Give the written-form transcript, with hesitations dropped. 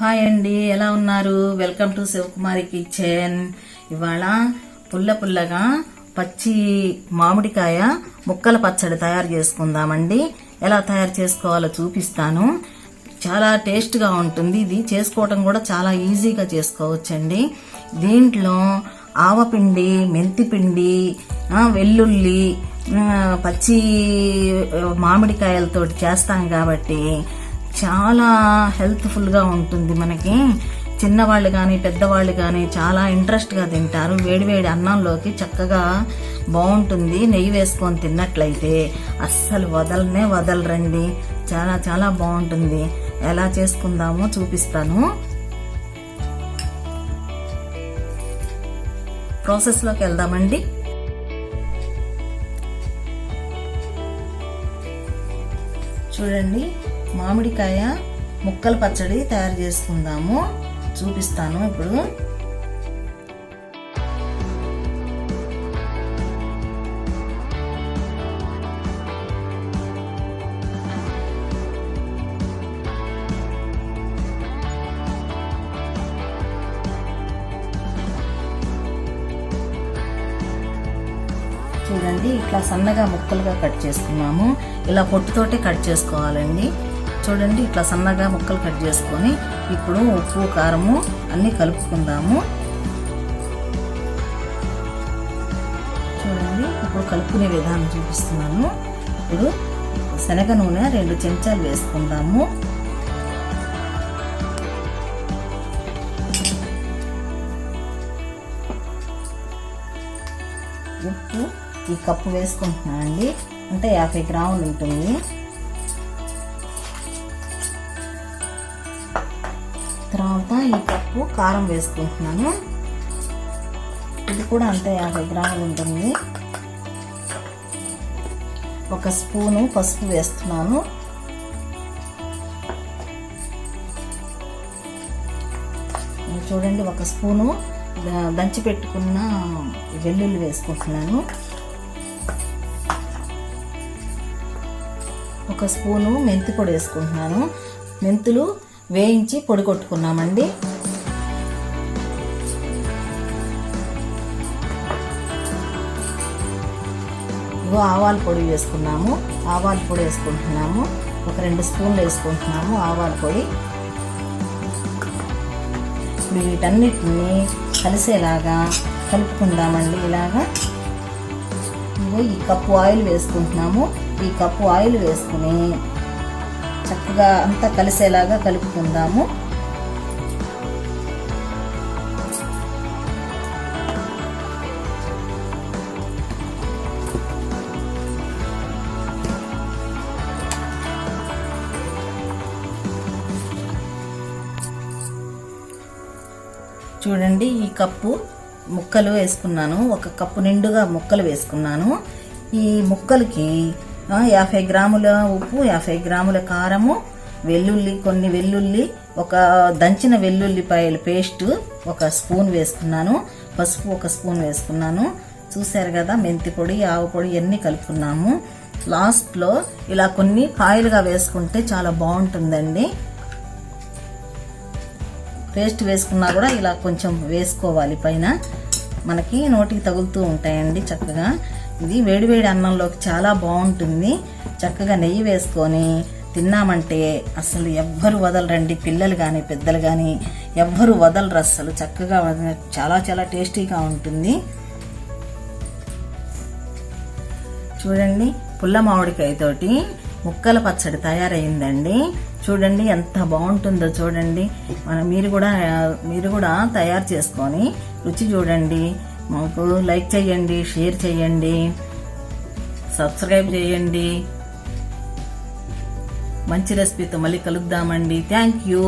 Hi అండి, ఎలా ఉన్నారు? Welcome to Shivakumari kitchen. ఇవాళ పుల్లగా పచ్చి మామిడికాయ ముక్కల పచ్చడి తయారు చేసుకుందామండి. ఎలా తయారు చేసుకోవాలో చూపిస్తాను. చాలా టేస్ట్గా ఉంటుంది. ఇది చేసుకోవటం కూడా చాలా ఈజీగా చేసుకోవచ్చండి. దీంట్లో ఆవపిండి, మెంతిపిండి, వెల్లుల్లి, పచ్చి మామిడికాయలతో చేస్తాం కాబట్టి చాలా హెల్త్ఫుల్గా ఉంటుంది. మనకి చిన్నవాళ్ళు కానీ పెద్దవాళ్ళు కానీ చాలా ఇంట్రెస్ట్గా తింటారు. వేడివేడి అన్నంలోకి చక్కగా బాగుంటుంది. నెయ్యి వేసుకొని తిన్నట్లయితే అస్సలు వదలరండి. చాలా చాలా బాగుంటుంది. ఎలా చేసుకుందామో చూపిస్తాను. ప్రాసెస్లోకి వెళ్దామండి. చూడండి, మామిడికాయ ముక్కల పచ్చడి తయారు చేసుకుందాము. చూపిస్తాను ఇప్పుడు. చూడండి, ఇట్లా సన్నగా ముక్కలుగా కట్ చేసుకున్నాము. ఇలా పొట్టుతోటే కట్ చేసుకోవాలండి. చూడండి, ఇట్లా సన్నగా ముక్కలు కట్ చేసుకొని ఇప్పుడు ఉప్పు, కారము అన్నీ కలుపుకుందాము. చూడండి, ఇప్పుడు కలుపుకునే విధానం చూపిస్తున్నాను. ఇప్పుడు శనగ నూనె 2 చెంచాలు వేసుకుందాము. ఉప్పు ఈ కప్పు వేసుకుంటున్నానండి, అంటే 50 గ్రాములు ఉంటుంది. తర్వాత ఈ కప్పు కారం వేసుకుంటున్నాను. ఇది కూడా అంతే 50 గ్రాములు ఉంటుంది. 1 స్పూను పసుపు వేస్తున్నాను. చూడండి, 1 స్పూను దంచి పెట్టుకున్న వెల్లుల్లి వేసుకుంటున్నాను. 1 స్పూను మెంతి పొడి వేసుకుంటున్నాను. మెంతులు వేయించి పొడి కొట్టుకున్నామండి. ఇగో ఆవాల పొడి వేసుకున్నాము. ఆవాల పొడి వేసుకుంటున్నాము. 2 స్పూన్లు వేసుకుంటున్నాము ఆవాల పొడి. ఇప్పుడు వీటన్నిటిని కలిసేలాగా కలుపుకుందామండి. ఇలాగా ఇగో ఈ కప్పు ఆయిల్ వేసుకుంటున్నాము. ఈ కప్పు ఆయిల్ వేసుకుని చక్కగా అంతా కలిసేలాగా కలుపుకుందాము. చూడండి, ఈ కప్పు ముక్కలు వేసుకున్నాను. 1 కప్పు నిండుగా ముక్కలు వేసుకున్నాను. ఈ ముక్కలకి 50 గ్రాముల ఉప్పు, 50 గ్రాముల కారము, కొన్ని వెల్లుల్లి, ఒక దంచిన వెల్లుల్లిపాయల పేస్ట్ 1 స్పూన్ వేసుకున్నాను. పసుపు 1 స్పూన్ వేసుకున్నాను. చూశారు కదా, మెంతి పొడి, ఆవు పొడి ఇవన్నీ కలుపుకున్నాము. లాస్ట్లో ఇలా కొన్ని కాయలుగా వేసుకుంటే చాలా బాగుంటుందండి. పేస్ట్ వేసుకున్నా కూడా ఇలా కొంచెం వేసుకోవాలి పైన, మనకి నోటికి తగులుతూ ఉంటాయండి చక్కగా. ఇది వేడివేడి అన్నంలోకి చాలా బాగుంటుంది. చక్కగా నెయ్యి వేసుకొని తిన్నామంటే అసలు ఎవ్వరు వదలరండి. పిల్లలు కానీ పెద్దలు కానీ ఎవ్వరు వదలరు. అసలు చక్కగా చాలా చాలా టేస్టీగా ఉంటుంది. చూడండి, పుల్ల మామిడికాయతోటి ముక్కల పచ్చడి తయారైందండి. చూడండి ఎంత బాగుంటుందో చూడండి. మీరు కూడా తయారు చేసుకొని రుచి చూడండి. మాకు లైక్ చేయండి, షేర్ చేయండి, సబ్స్క్రైబ్ చేయండి. మంచి రెసిపీతో మళ్ళీ కలుద్దామండి. Thank you.